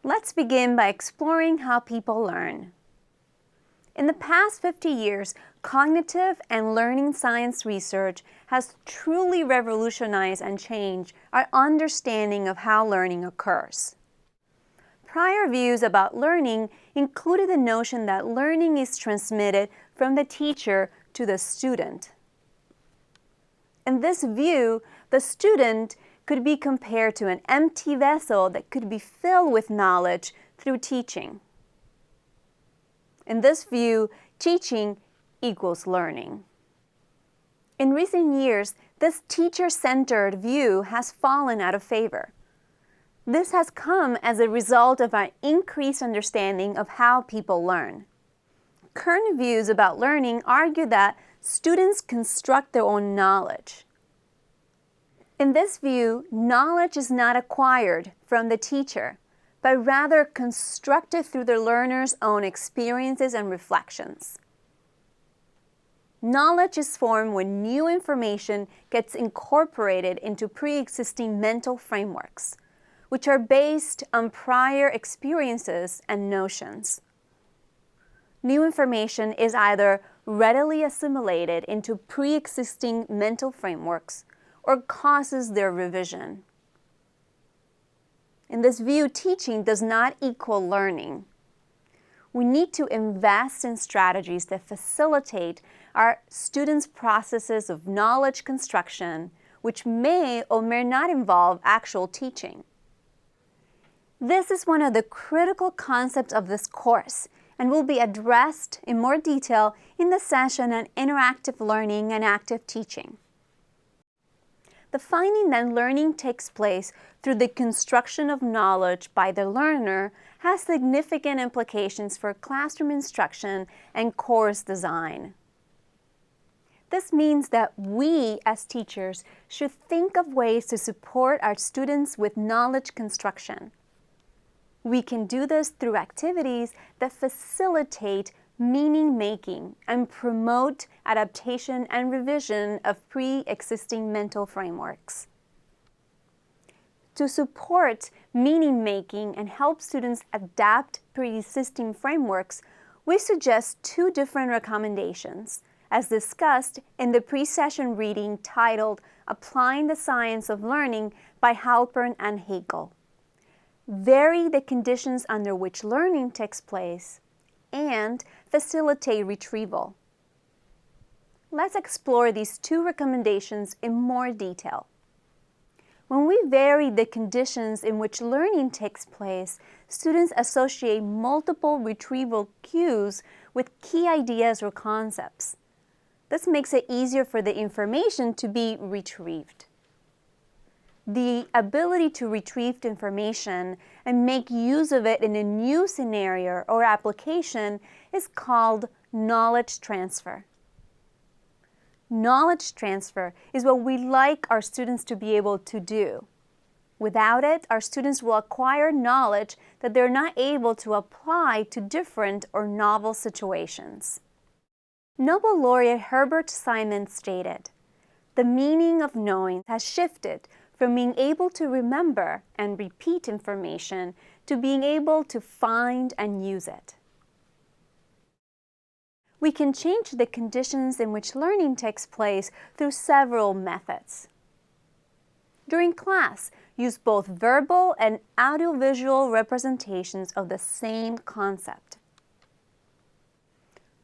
Let's begin by exploring how people learn. In the past 50 years, cognitive and learning science research has truly revolutionized and changed our understanding of how learning occurs. Prior views about learning included the notion that learning is transmitted from the teacher to the student. In this view, the student could be compared to an empty vessel that could be filled with knowledge through teaching. In this view, teaching equals learning. In recent years, this teacher-centered view has fallen out of favor. This has come as a result of our increased understanding of how people learn. Current views about learning argue that students construct their own knowledge. In this view, knowledge is not acquired from the teacher, but rather constructed through the learner's own experiences and reflections. Knowledge is formed when new information gets incorporated into pre-existing mental frameworks, which are based on prior experiences and notions. New information is either readily assimilated into pre-existing mental frameworks or causes their revision. In this view, teaching does not equal learning. We need to invest in strategies that facilitate our students' processes of knowledge construction, which may or may not involve actual teaching. This is one of the critical concepts of this course and will be addressed in more detail in the session on interactive learning and active teaching. The finding that learning takes place through the construction of knowledge by the learner has significant implications for classroom instruction and course design. This means that we, as teachers, should think of ways to support our students with knowledge construction. We can do this through activities that facilitate meaning-making and promote adaptation and revision of pre-existing mental frameworks. To support meaning-making and help students adapt pre-existing frameworks, we suggest two different recommendations, as discussed in the pre-session reading titled Applying the Science of Learning by Halpern and Hegel. Vary the conditions under which learning takes place and facilitate retrieval. Let's explore these two recommendations in more detail. When we vary the conditions in which learning takes place, students associate multiple retrieval cues with key ideas or concepts. This makes it easier for the information to be retrieved. The ability to retrieve information and make use of it in a new scenario or application is called knowledge transfer. Knowledge transfer is what we like our students to be able to do. Without it, our students will acquire knowledge that they're not able to apply to different or novel situations. Nobel laureate Herbert Simon stated, "The meaning of knowing has shifted from being able to remember and repeat information to being able to find and use it." We can change the conditions in which learning takes place through several methods. During class, use both verbal and audiovisual representations of the same concept.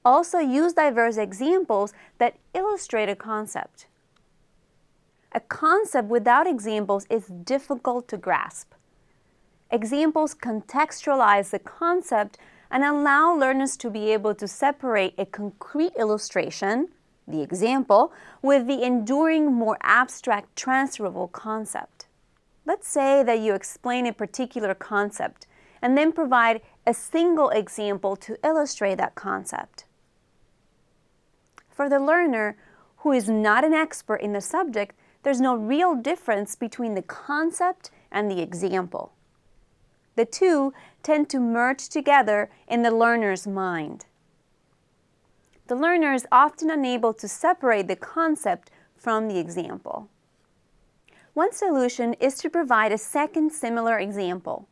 Also use diverse examples that illustrate a concept. A concept without examples is difficult to grasp. Examples contextualize the concept and allow learners to be able to separate a concrete illustration, the example, with the enduring, more abstract, transferable concept. Let's say that you explain a particular concept and then provide a single example to illustrate that concept. For the learner, who is not an expert in the subject, there's no real difference between the concept and the example. The two tend to merge together in the learner's mind. The learner is often unable to separate the concept from the example. One solution is to provide a second similar example.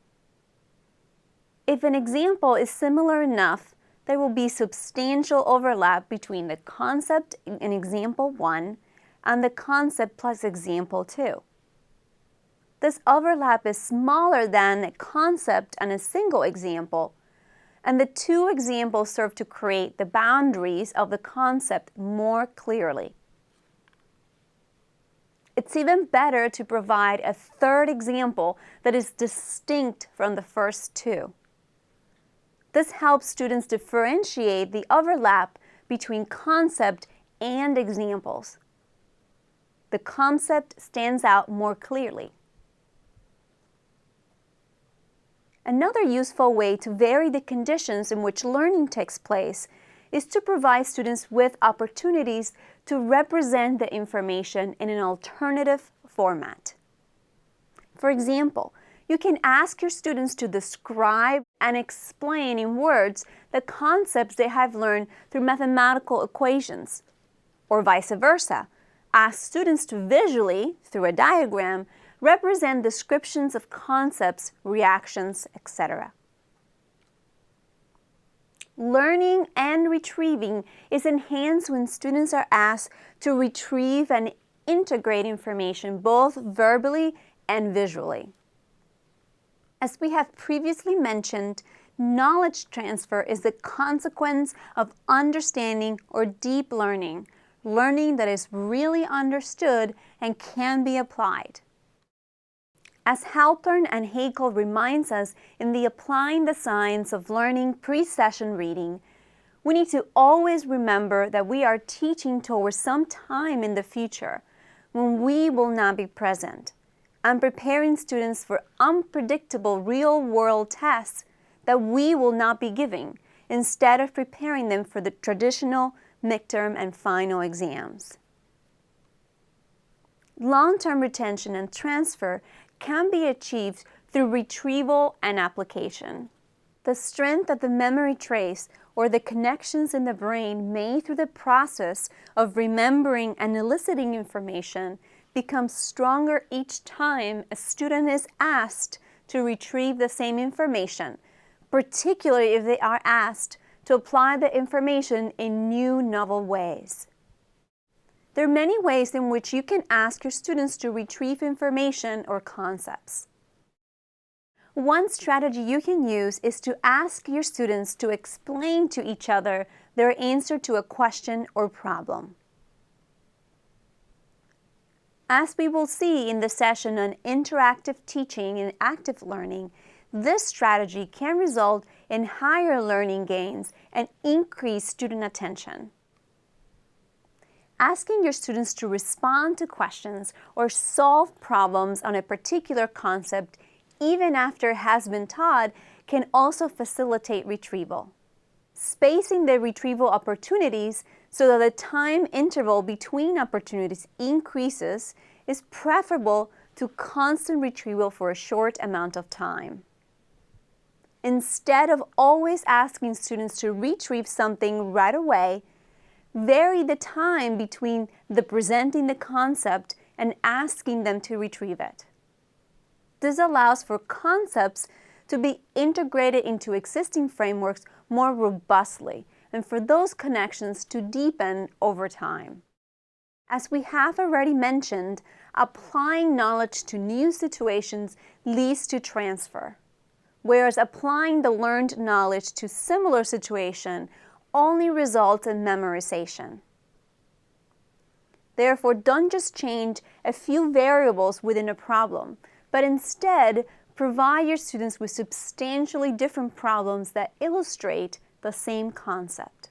If an example is similar enough, there will be substantial overlap between the concept in example 1 and the concept plus example 2. This overlap is smaller than the concept and a single example, and the two examples serve to create the boundaries of the concept more clearly. It's even better to provide a third example that is distinct from the first two. This helps students differentiate the overlap between concept and examples. The concept stands out more clearly. Another useful way to vary the conditions in which learning takes place is to provide students with opportunities to represent the information in an alternative format. For example, you can ask your students to describe and explain in words the concepts they have learned through mathematical equations, or vice versa. Ask students to visually, through a diagram, represent descriptions of concepts, reactions, etc. Learning and retrieving is enhanced when students are asked to retrieve and integrate information both verbally and visually. As we have previously mentioned, knowledge transfer is the consequence of understanding or deep learning, learning that is really understood and can be applied. As Halpern and Haeckel reminds us in the Applying the Science of Learning pre-session reading, we need to always remember that we are teaching towards some time in the future when we will not be present, and preparing students for unpredictable real-world tests that we will not be giving, instead of preparing them for the traditional midterm and final exams. Long-term retention and transfer can be achieved through retrieval and application. The strength of the memory trace or the connections in the brain made through the process of remembering and eliciting information becomes stronger each time a student is asked to retrieve the same information, particularly if they are asked to apply the information in new, novel ways. There are many ways in which you can ask your students to retrieve information or concepts. One strategy you can use is to ask your students to explain to each other their answer to a question or problem. As we will see in the session on interactive teaching and active learning, this strategy can result in higher learning gains and increased student attention. Asking your students to respond to questions or solve problems on a particular concept, even after it has been taught, can also facilitate retrieval. Spacing the retrieval opportunities so that the time interval between opportunities increases is preferable to constant retrieval for a short amount of time. Instead of always asking students to retrieve something right away, vary the time between presenting the concept and asking them to retrieve it. This allows for concepts to be integrated into existing frameworks more robustly and for those connections to deepen over time. As we have already mentioned, applying knowledge to new situations leads to transfer, whereas applying the learned knowledge to similar situation only results in memorization. Therefore, don't just change a few variables within a problem, but instead provide your students with substantially different problems that illustrate the same concept.